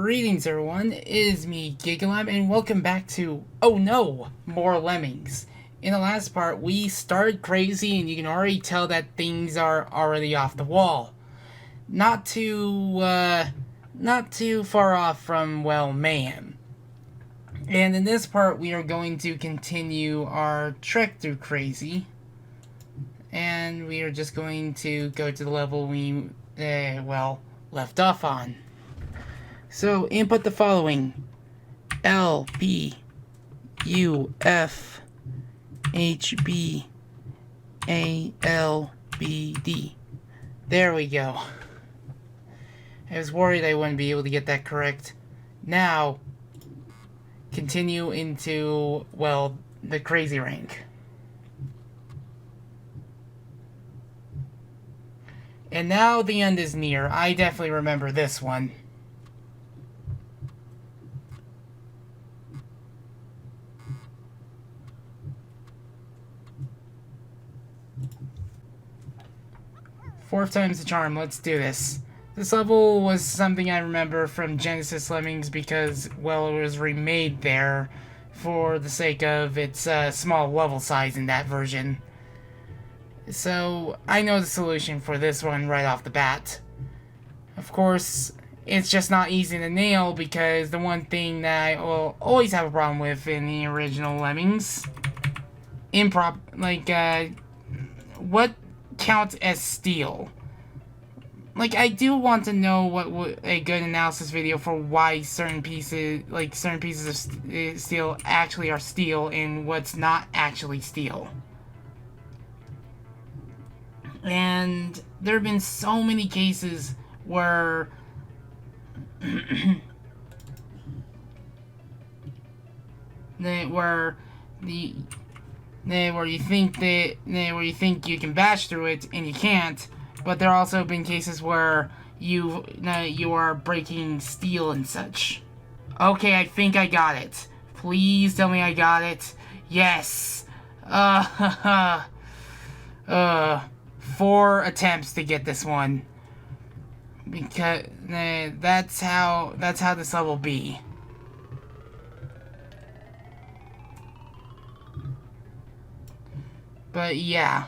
Greetings everyone, it is me, Gigalab, and welcome back to, oh no, more Lemmings. In the last part, we started crazy and you can already tell that things are already off the wall. Not too far off from, well, mayhem. And in this part, we are going to continue our trek through crazy. And we are just going to go to the level we, left off on. So, input the following: L, B, U, F, H, B, A, L, B, D. There we go. I was worried I wouldn't be able to get that correct. Now, continue into, well, the crazy rank. And now the end is near. I definitely remember this one. Fourth time's the charm, let's do this. This level was something I remember from Genesis Lemmings because, well, it was remade there for the sake of its small level size in that version. So, I know the solution for this one right off the bat. Of course, it's just not easy to nail because the one thing that I will always have a problem with in the original Lemmings, what counts as steal? Like, I do want to know what a good analysis video for why certain pieces of steel actually are steel and what's not actually steel. And there have been so many cases where where you think you can bash through it and you can't, but there also have been cases where you are breaking steel and such. Okay, I think I got it. Please tell me I got it. Yes. 4 attempts to get this one, because that's how this level be. But yeah,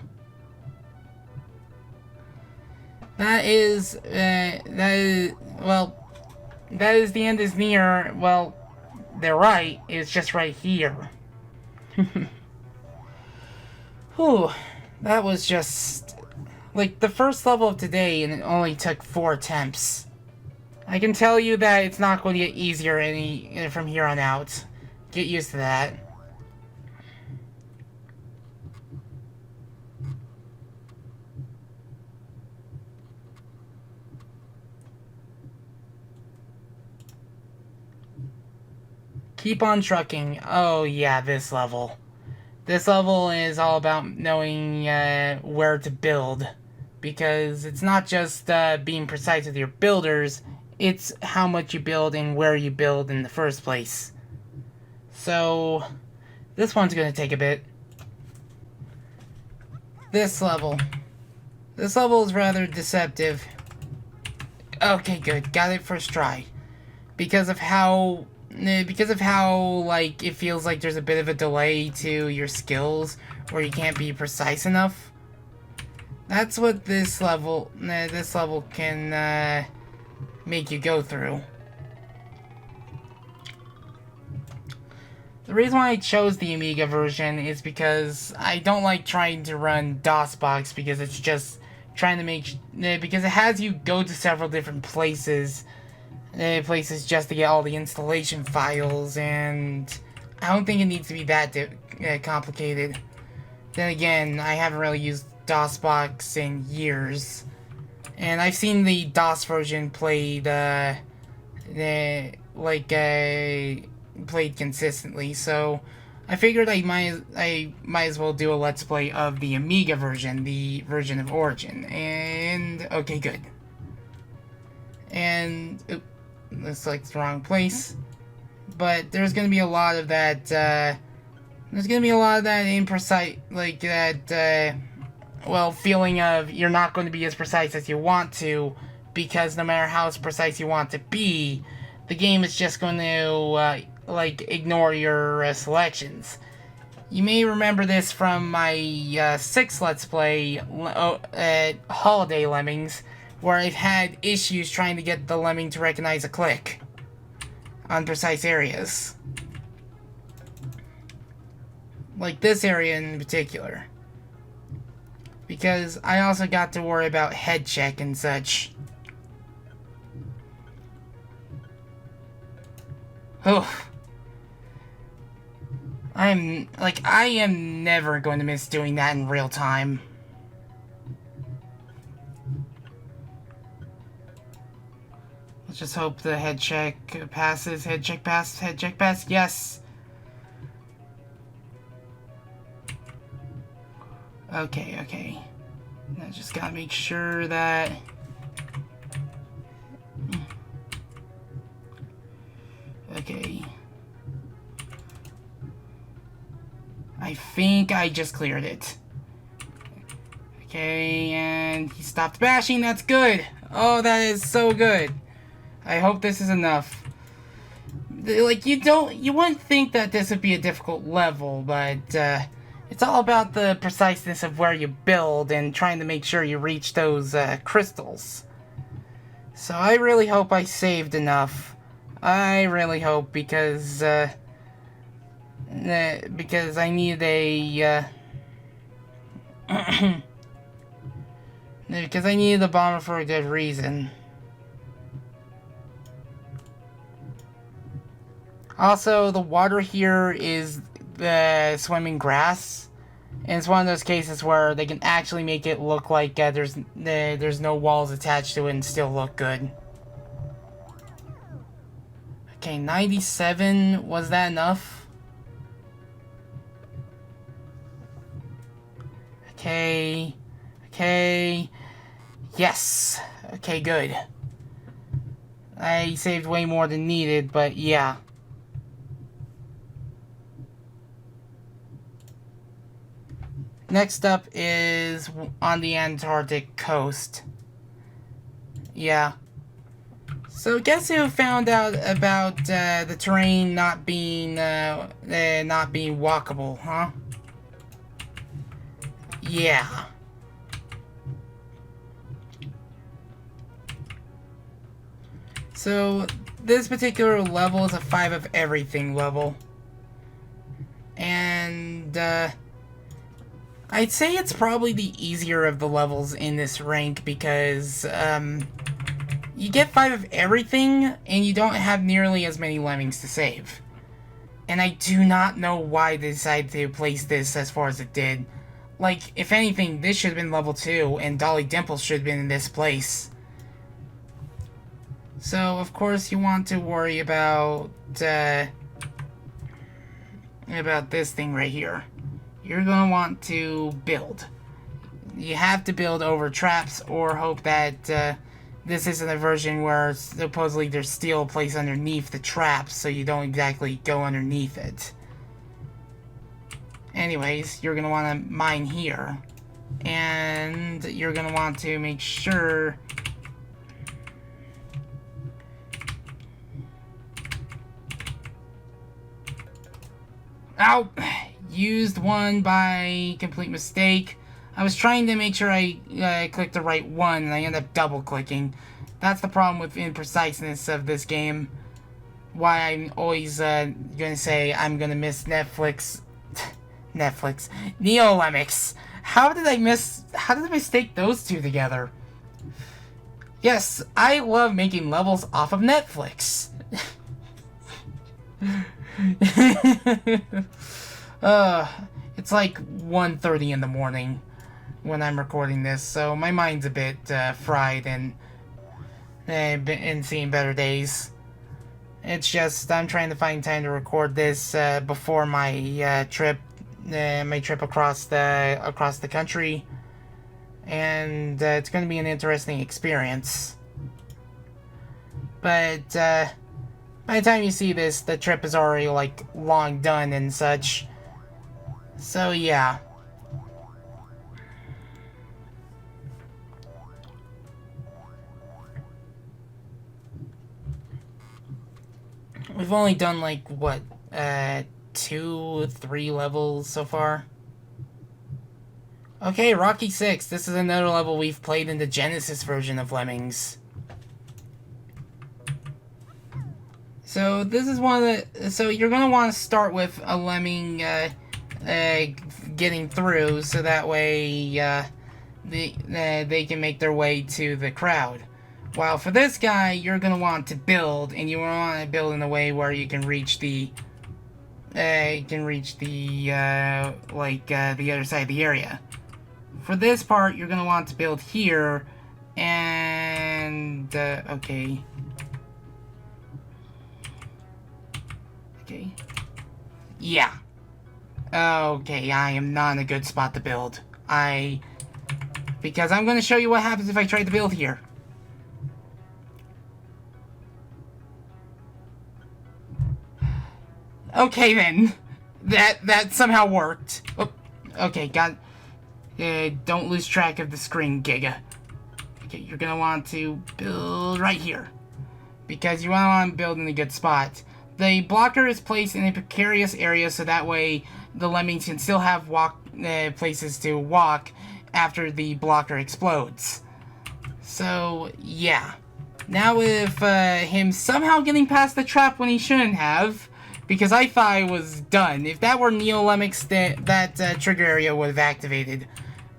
that is the end is near. Well, they're right. It's just right here. Whew, that was just like the first level of today, and it only took 4 attempts. I can tell you that it's not going to get easier from here on out. Get used to that. Keep on trucking. Oh yeah, this level. This level is all about knowing where to build. Because it's not just being precise with your builders, it's how much you build and where you build in the first place. So, this one's going to take a bit. This level. This level is rather deceptive. Okay, good. Got it first try. Because of how, like, it feels like there's a bit of a delay to your skills, where you can't be precise enough. That's what this level can make you go through. The reason why I chose the Amiga version is because I don't like trying to run DOSBox because it's just trying to because it has you go to several different places just to get all the installation files, and I don't think it needs to be that complicated. Then again, I haven't really used DOSBox in years, and I've seen the DOS version played played consistently, so I figured I might as well do a let's play of the Amiga version, the version of Origin. And okay, good. And looks like it's the wrong place, but there's gonna be a lot of that. There's gonna be a lot of that imprecise, like that. Well, feeling of you're not going to be as precise as you want to, because no matter how precise you want to be, the game is just going to like ignore your selections. You may remember this from my 6 Let's Play Holiday Lemmings, where I've had issues trying to get the lemming to recognize a click on precise areas. Like this area in particular. Because I also got to worry about head check and such. Oh. I am never going to miss doing that in real time. Let's just hope the head check passes. Head check pass. Head check pass. Yes. Okay. I just gotta make sure that... Okay. I think I just cleared it. Okay, and he stopped bashing. That's good. Oh, that is so good. I hope this is enough. Like, you wouldn't think that this would be a difficult level, but, it's all about the preciseness of where you build and trying to make sure you reach those, crystals. So I really hope I saved enough. I really hope, because I need a, because I needed the bomber for a good reason. Also, the water here is the swimming grass, and it's one of those cases where they can actually make it look like there's no walls attached to it and still look good. Okay, 97, was that enough? Okay, yes, okay, good. I saved way more than needed, but yeah. Next up is on the Antarctic coast. Yeah. So guess who found out about the terrain not being walkable, huh? Yeah. So this particular level is a 5 of everything level. And I'd say it's probably the easier of the levels in this rank because you get 5 of everything and you don't have nearly as many lemmings to save. And I do not know why they decided to place this as far as it did. Like, if anything, this should have been level 2 and Dolly Dimples should have been in this place. So, of course, you want to worry about this thing right here. You're going to want to build. You have to build over traps or hope that this isn't a version where supposedly there's steel placed underneath the traps so you don't exactly go underneath it. Anyways, you're going to want to mine here. And you're going to want to make sure... Ow! Used one by complete mistake. I was trying to make sure I clicked the right one, and I ended up double-clicking. That's the problem with impreciseness of this game. Why I'm always gonna say I'm gonna miss Netflix. Netflix. Neo-Lemmings. How did I mistake those two together? Yes, I love making levels off of Netflix. It's like 1:30 in the morning when I'm recording this, so my mind's a bit fried and seeing better days. It's just I'm trying to find time to record this before my trip across the country, and it's going to be an interesting experience. But by the time you see this, the trip is already like long done and such. So yeah. I've only done like what, 2, 3 levels so far. Okay, Rocky 6. This is another level we've played in the Genesis version of Lemmings. So this is one of the... So you're going to want to start with a lemming getting through, so that way they can make their way to the crowd. While for this guy, you're going to want to build, and you want to build in a way where you can reach the... the other side of the area. For this part, you're going to want to build here, and... okay. Okay. Yeah. Okay, I am not in a good spot to build. Because I'm going to show you what happens if I try to build here. Okay, then. That somehow worked. Oh, okay, don't lose track of the screen, Giga. Okay, you're going to want to build right here. Because you want to build in a good spot. The blocker is placed in a precarious area, so that way the lemmings can still have places to walk after the blocker explodes. So, yeah. Now with him somehow getting past the trap when he shouldn't have, because I thought I was done. If that were Neo Lemmings, that trigger area would have activated.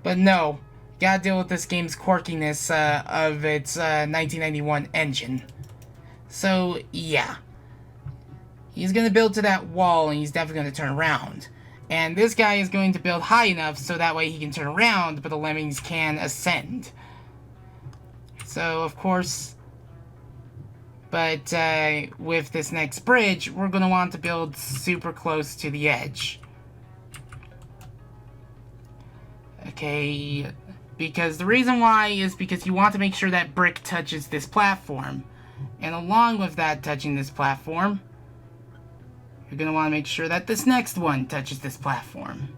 But no, gotta deal with this game's quirkiness of its 1991 engine. So, yeah. He's going to build to that wall, and he's definitely going to turn around. And this guy is going to build high enough so that way he can turn around, but the lemmings can ascend. So, of course... But, with this next bridge, we're going to want to build super close to the edge. Okay, because the reason why is because you want to make sure that brick touches this platform. And along with that touching this platform, you're going to want to make sure that this next one touches this platform.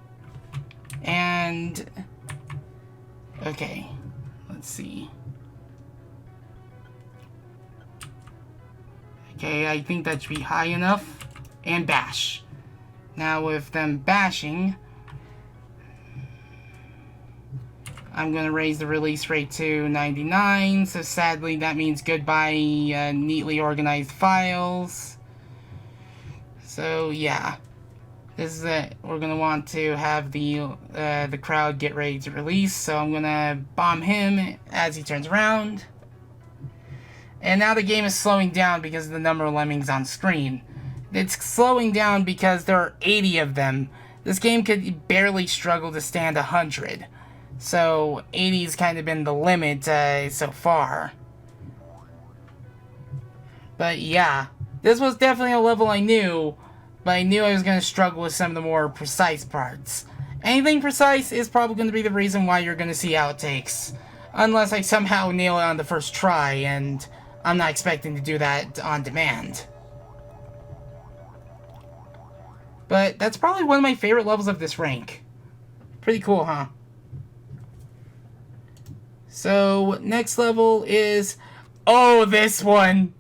And... okay, let's see. Okay, I think that should be high enough. And bash. Now with them bashing, I'm going to raise the release rate to 99. So sadly that means goodbye neatly organized files. So yeah. This is it. We're going to want to have the crowd get ready to release. So I'm going to bomb him as he turns around. And now the game is slowing down because of the number of lemmings on screen. It's slowing down because there are 80 of them. This game could barely struggle to stand 100. So 80 has kind of been the limit so far. But yeah, this was definitely a level I knew, but I knew I was going to struggle with some of the more precise parts. Anything precise is probably going to be the reason why you're going to see outtakes. Unless I somehow nail it on the first try, and I'm not expecting to do that on demand. But that's probably one of my favorite levels of this rank. Pretty cool, huh? So, next level is... oh, this one!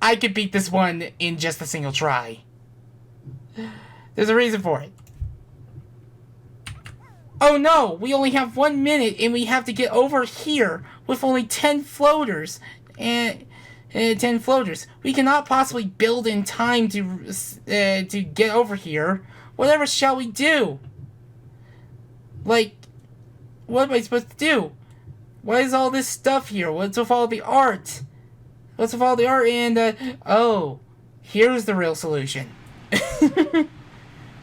I could beat this one in just a single try. There's a reason for it. Oh no! We only have 1 minute and we have to get over here with only 10 floaters. And 10 floaters. We cannot possibly build in time to get over here. Whatever shall we do? Like, what am I supposed to do? Why is all this stuff here? What's with all the art? What's with all the art? And, oh, here's the real solution.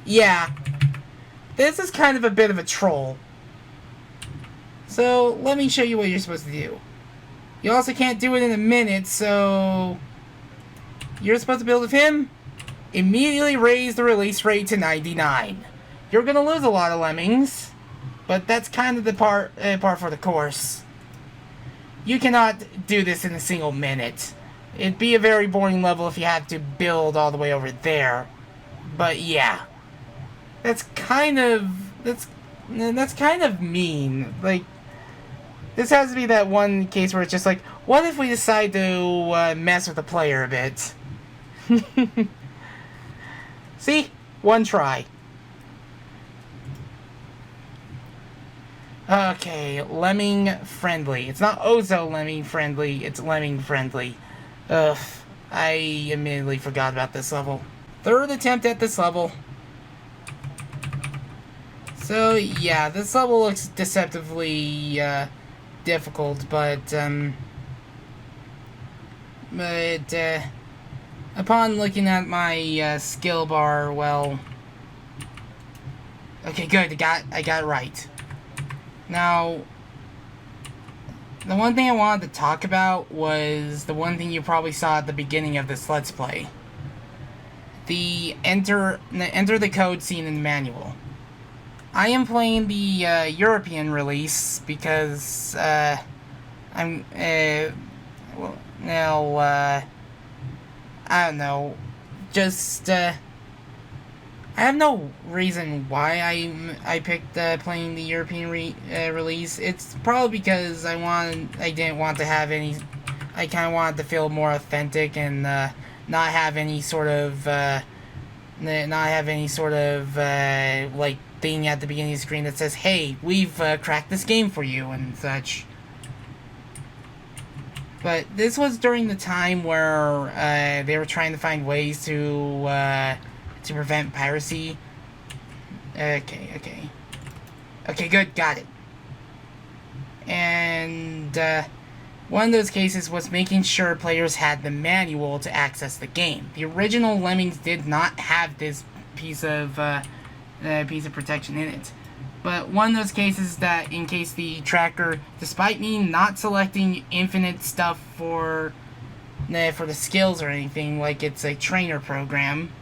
Yeah. This is kind of a bit of a troll. So, let me show you what you're supposed to do. You also can't do it in a minute, so... you're supposed to build with him? Immediately raise the release rate to 99. You're gonna lose a lot of lemmings, but that's kind of the part for the course. You cannot do this in a single minute. It'd be a very boring level if you had to build all the way over there. But yeah. That's kind of mean. Like, this has to be that one case where it's just like, what if we decide to mess with the player a bit? See? One try. Okay, lemming friendly. It's not Ozo lemming friendly, it's lemming friendly. Ugh, I immediately forgot about this level. Third attempt at this level. So, yeah, this level looks deceptively, difficult, but, upon looking at my, skill bar, well... Okay, good, I got it right. Now, the one thing I wanted to talk about was the one thing you probably saw at the beginning of this Let's Play. The enter the code scene in the manual. I am playing the European release because I'm well, now I don't know, just I have no reason why I picked playing the European release. It's probably because I didn't want to have any. I kind of wanted to feel more authentic and not have any sort of like thing at the beginning of the screen that says, "Hey, we've cracked this game for you" and such. But this was during the time where they were trying to find ways to prevent piracy. Okay, good, got it. And one of those cases was making sure players had the manual to access the game. The original Lemmings did not have this piece of protection in it. But one of those cases that, in case the tracker, despite me not selecting infinite stuff for the skills or anything, like it's a trainer program,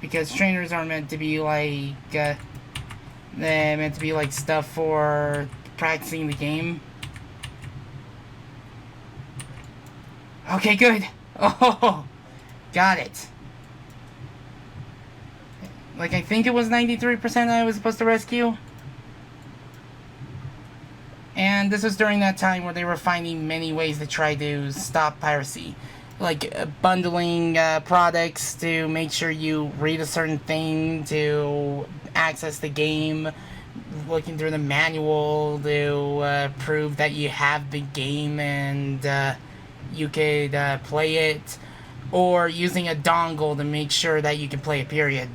because trainers are meant to be like stuff for practicing the game. Okay, good. Oh, got it. Like, I think it was 93% I was supposed to rescue. And this was during that time where they were finding many ways to try to stop piracy. Like, bundling products to make sure you read a certain thing to access the game. Looking through the manual to prove that you have the game and you could play it. Or using a dongle to make sure that you can play it, period.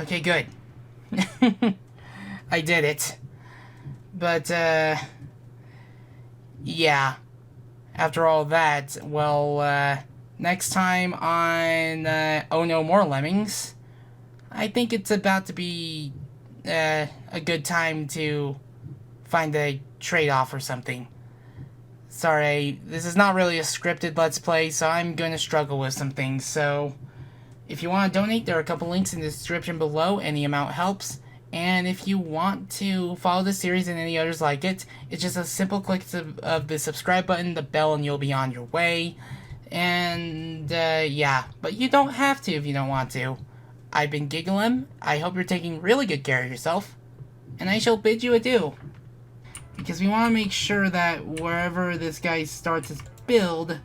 Okay, good. I did it. But, yeah. After all that, well, next time on Oh No More Lemmings, I think it's about to be a good time to find a trade-off or something. Sorry, this is not really a scripted Let's Play, so I'm going to struggle with some things, so... If you want to donate, there are a couple links in the description below. Any amount helps. And if you want to follow this series and any others like it, it's just a simple click of the subscribe button, the bell, and you'll be on your way. And, yeah. But you don't have to if you don't want to. I've been Gigalem. I hope you're taking really good care of yourself. And I shall bid you adieu. Because we want to make sure that wherever this guy starts his build...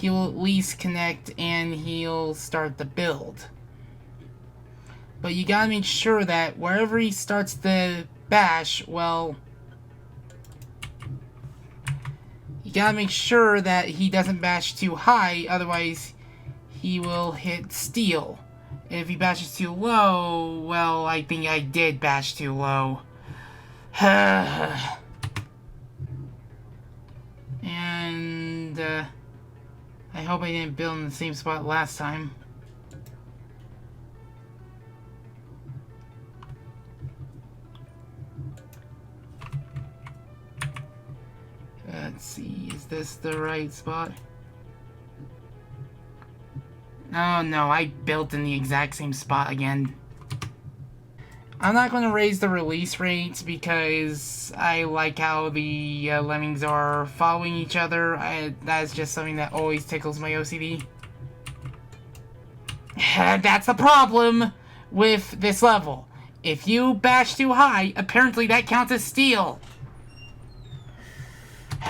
he'll at least connect and he'll start the build. But you gotta make sure that wherever he starts the bash, well... you gotta make sure that he doesn't bash too high, otherwise he will hit steel. And if he bashes too low, well, I think I did bash too low. And, I hope I didn't build in the same spot last time. Let's see, is this the right spot? Oh no, I built in the exact same spot again. I'm not going to raise the release rates because I like how the Lemmings are following each other. That's just something that always tickles my OCD. That's the problem with this level. If you bash too high, apparently that counts as steal.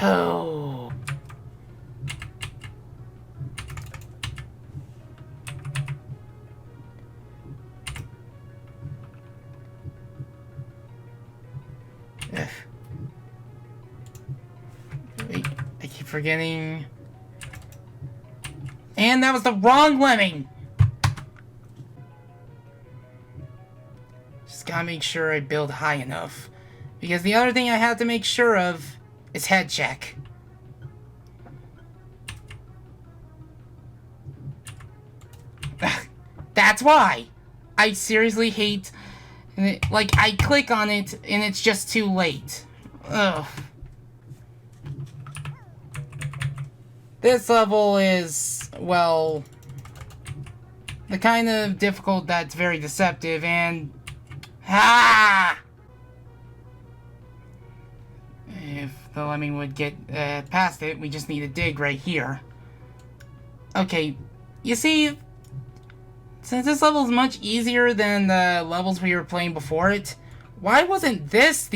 Oh. forgetting. And that was the wrong lemming! Just gotta make sure I build high enough. Because the other thing I have to make sure of is head check. That's why! I seriously hate... Like, I click on it, and it's just too late. Ugh. This level is, well... the kind of difficult that's very deceptive, and... Ah! If the lemming would get past it, we just need to dig right here. Okay, you see... since this level is much easier than the levels we were playing before it, why wasn't this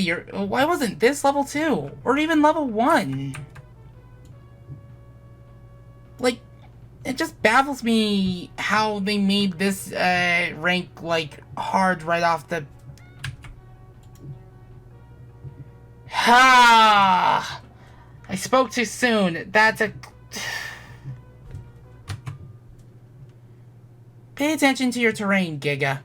level 2? Or even level 1? Like, it just baffles me how they made this rank, like, hard right off the... Ha! I spoke too soon. That's a... Pay attention to your terrain, Giga.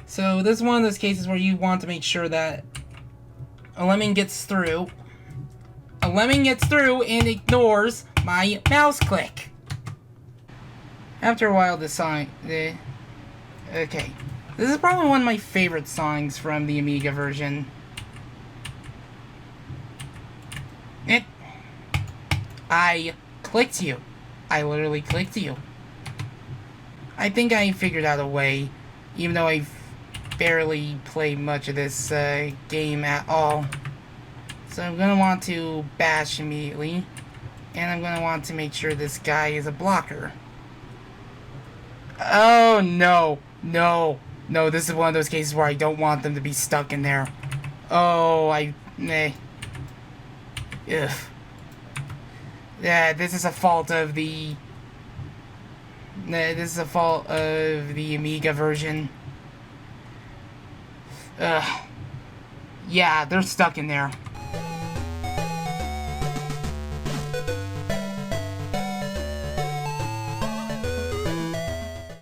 So, this is one of those cases where you want to make sure that a lemming gets through. A lemming gets through and ignores my mouse click. After a while, this song... okay. This is probably one of my favorite songs from the Amiga version. I clicked you. I literally clicked you. I think I figured out a way, even though I've barely played much of this game at all. So I'm going to want to bash immediately, and I'm going to want to make sure this guy is a blocker. Oh, no. No. No, this is one of those cases where I don't want them to be stuck in there. Oh, Ugh. Yeah, this is a fault of the... this is a fault of the Amiga version. Ugh. Yeah, they're stuck in there.